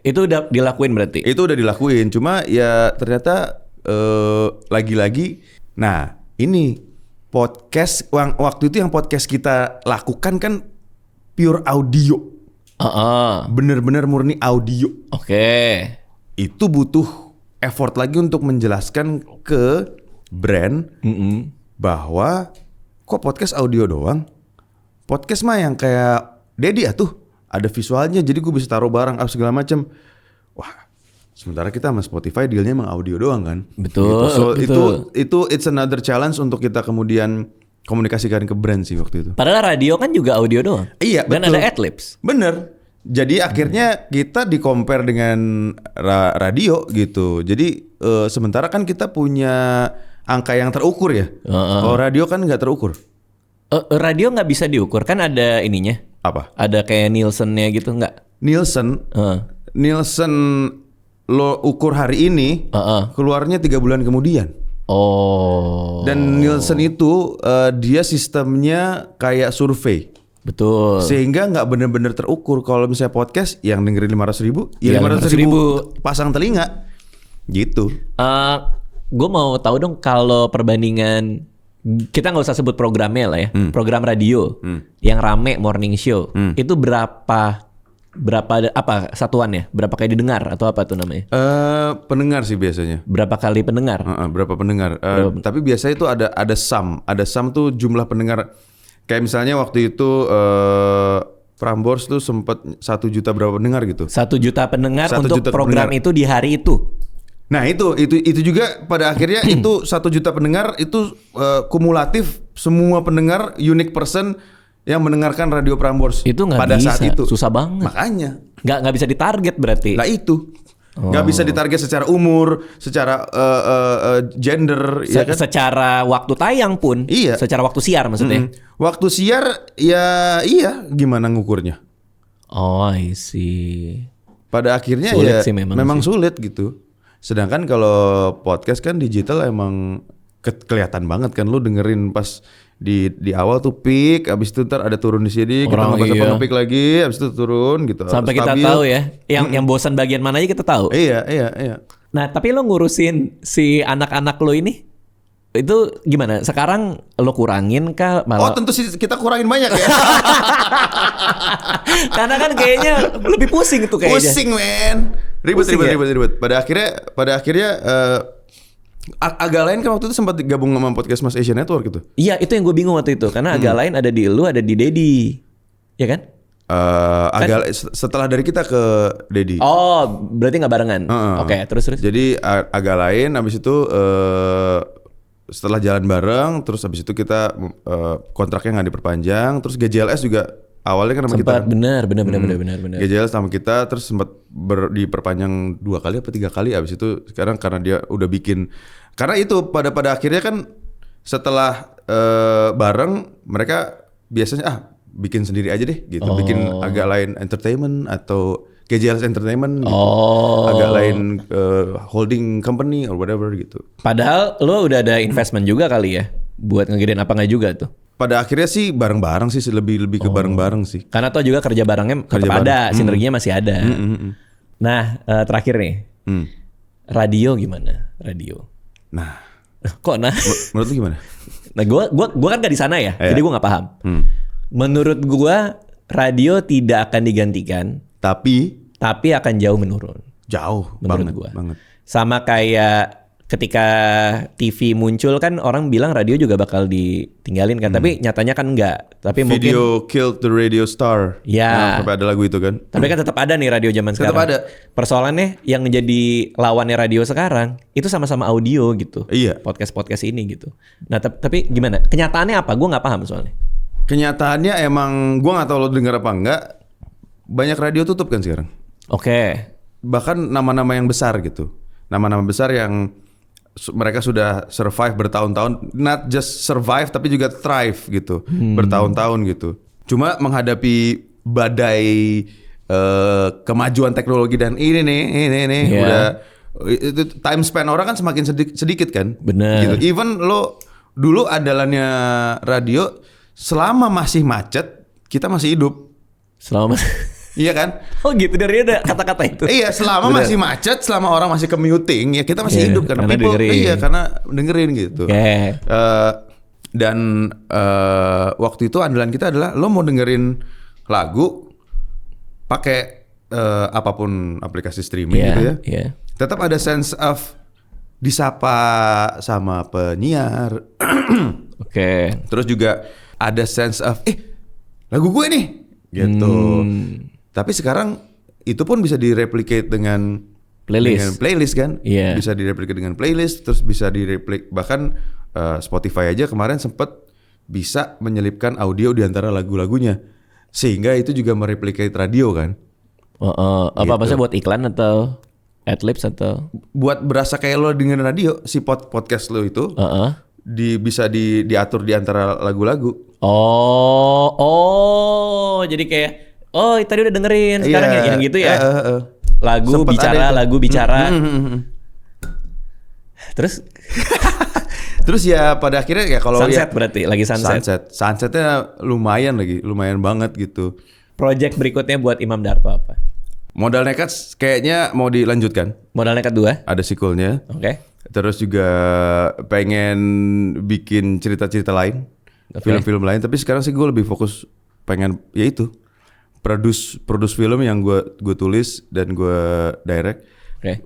Itu udah dilakuin berarti? Itu udah dilakuin, cuma ya ternyata lagi-lagi, nah ini podcast waktu itu yang podcast kita lakukan kan pure audio, bener-bener murni audio. Itu butuh effort lagi untuk menjelaskan ke brand bahwa kok podcast audio doang, podcast mah yang kayak Dedi tuh ada visualnya, jadi gue bisa taruh barang segala macam. Wah, sementara kita sama Spotify dealnya emang audio doang kan. Betul. Gitu. So itu it's another challenge untuk kita kemudian komunikasikan ke brand sih waktu itu. Padahal radio kan juga audio doang. Iya, dan betul. ada adlibs. Bener. Jadi akhirnya kita di-compare dengan radio gitu. Jadi sementara kan kita punya angka yang terukur ya. Kalau radio kan nggak terukur. Radio nggak bisa diukur kan, ada ininya. Apa? Ada kayak Nielsen-nya gitu nggak? Nielsen lo ukur hari ini, keluarnya 3 bulan kemudian. Dan Nielsen itu dia sistemnya kayak survei. Betul. Sehingga nggak benar-benar terukur. Kalau misalnya podcast yang dengerin 500.000, ya 500.000 pasang telinga, gitu. gue mau tahu dong kalau perbandingan, kita nggak usah sebut programnya lah ya, program radio yang rame morning show itu berapa apa satuannya? Berapa kali didengar atau apa tuh namanya? Pendengar sih biasanya. Berapa kali pendengar? Berapa pendengar? Tapi biasanya itu ada sum tuh jumlah pendengar. Kayak misalnya waktu itu Prambors tuh sempat 1 juta berapa pendengar gitu. 1 juta pendengar 1 untuk juta program pendengar. itu di hari itu. Nah itu juga pada akhirnya itu 1 juta pendengar itu kumulatif semua pendengar unique person yang mendengarkan Radio Prambors Itu nggak pada bisa, saat itu. susah banget. Makanya Nggak bisa ditarget berarti. lah itu nggak bisa ditarget secara umur, secara gender, ya kan? Secara waktu tayang pun, Iya. secara waktu siar maksudnya. Waktu siar ya iya gimana ngukurnya? Oh, I see. Pada akhirnya Sulit ya sih memang sih. sulit gitu. Sedangkan kalau podcast kan digital emang kelihatan banget kan, lu dengerin pas di awal tuh peak, abis itu ntar ada turun di sini, kita nge-peak lagi, abis itu turun gitu. Sampai kita tahu ya, yang bosan bagian mana aja kita tahu. Iya. Nah, tapi lo ngurusin si anak-anak lo ini, itu gimana? Sekarang lo kurangin kah? Oh tentu sih kita kurangin banyak ya. Karena kan kayaknya lebih pusing tuh kayaknya. Pusing men, ribet. Pada akhirnya agak lain kan waktu itu sempat gabung sama podcast Mas Asia Network gitu. Iya, itu yang gue bingung waktu itu. Karena agak lain ada di lu, ada di Dedi. Ya kan? Setelah dari kita ke Dedi. Oh, berarti nggak barengan. Oke, terus. Jadi agak lain, abis itu setelah jalan bareng, terus abis itu kita kontraknya nggak diperpanjang, terus GJLS juga awalnya kan sama kita. Benar. GJLS sama kita, terus sempat diperpanjang 2 kali apa 3 kali, abis itu sekarang karena dia udah bikin, karena itu pada akhirnya kan setelah bareng mereka biasanya bikin sendiri aja deh gitu, bikin agak lain entertainment atau GJLS Entertainment gitu. Agak lain holding company or whatever gitu. Padahal lo udah ada investment juga kali ya buat ngegedein apa nggak juga tuh. Pada akhirnya sih bareng-bareng sih, lebih ke bareng-bareng sih. Karena toh juga kerja barengnya tetap ada, sinerginya masih ada. Nah, terakhir nih. Radio gimana? Radio. Nah, kok menurut lu gimana? Nah, gua kan gak di sana ya. Jadi gua nggak paham. Menurut gua radio tidak akan digantikan, tapi akan jauh menurun. Jauh menurut banget. Sama kayak ketika TV muncul kan orang bilang radio juga bakal ditinggalin kan, tapi nyatanya kan enggak. Tapi Video killed the radio star. Ya. Sampai ada lagu itu kan. Tapi kan tetap ada nih radio zaman sekarang. Tetap ada. Persoalannya yang menjadi lawannya radio sekarang itu sama-sama audio gitu. Iya. Podcast ini gitu. Nah tapi gimana? Kenyataannya apa? Gue nggak paham soalnya. Kenyataannya emang gue nggak tahu lo denger apa enggak. Banyak radio tutup kan sekarang. Oke. Bahkan nama-nama yang besar gitu. Nama-nama besar yang mereka sudah survive bertahun-tahun, not just survive tapi juga thrive gitu, bertahun-tahun gitu. Cuma menghadapi badai kemajuan teknologi dan ini nih udah itu time span orang kan semakin sedikit kan. Bener. Gitu. Even lo dulu andalannya radio, selama masih macet kita masih hidup. Selama Iya kan? Oh gitu, dari ada kata-kata itu. Iya, selama masih macet, selama orang masih commuting, ya kita masih hidup karena people, karena dengerin gitu. Dan waktu itu andalan kita adalah lo mau dengerin lagu pakai apapun aplikasi streaming gitu ya. Tetap ada sense of disapa sama penyiar. Oke. Terus juga ada sense of lagu gue nih gitu. Tapi sekarang itu pun bisa direplicate dengan playlist kan. Bisa direplicate dengan playlist, terus bisa direplik bahkan Spotify aja kemarin sempat bisa menyelipkan audio di antara lagu-lagunya. Sehingga itu juga mereplicate radio kan. Apa-apa buat iklan atau adlibs atau buat berasa kayak lo dengerin radio, si podcast lo itu bisa diatur di antara lagu-lagu. Jadi kayak tadi udah dengerin, sekarang yang gitu ya. Lagu bicara. Terus ya pada akhirnya ya kalau sunset berarti lagi sunset. Sunsetnya lumayan banget gitu. Project berikutnya buat Imam Darto apa? Modal Nekat kayaknya mau dilanjutkan. Modal Nekat 2? Ada sequelnya. Oke. Terus juga pengen bikin cerita-cerita lain, film-film lain. Tapi sekarang sih gue lebih fokus pengen ya itu produce film yang gue tulis dan gue direct.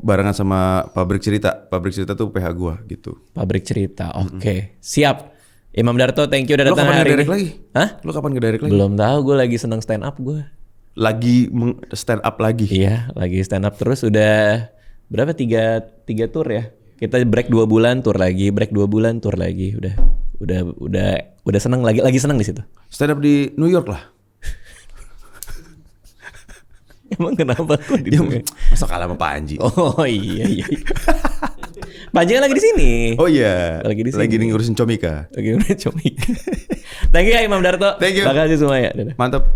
Barengan sama Pabrik Cerita. Pabrik Cerita tuh PH gue gitu. Pabrik Cerita, oke. Siap. Imam Darto, thank you udah datang hari ini. Lo kapan nge-direct lagi? Hah? Lo kapan nge-direct lagi? Belum tahu, gue lagi seneng stand up gue. Lagi stand up lagi? Iya, lagi stand up terus udah berapa? 3 tour ya. Kita break 2 bulan, tour lagi. Break 2 bulan, tour lagi. Udah seneng lagi seneng di situ. Stand up di New York lah. Emang kenapa kok di masa kalah sama Panji? Oh iya. Panji kan lagi di sini. Oh iya. Lagi di sini. Lagi ngurusin Comika. Lagi ngurusin Comika. Thank you ya Imam Darto. Thank you. Makasih semua ya. Mantap.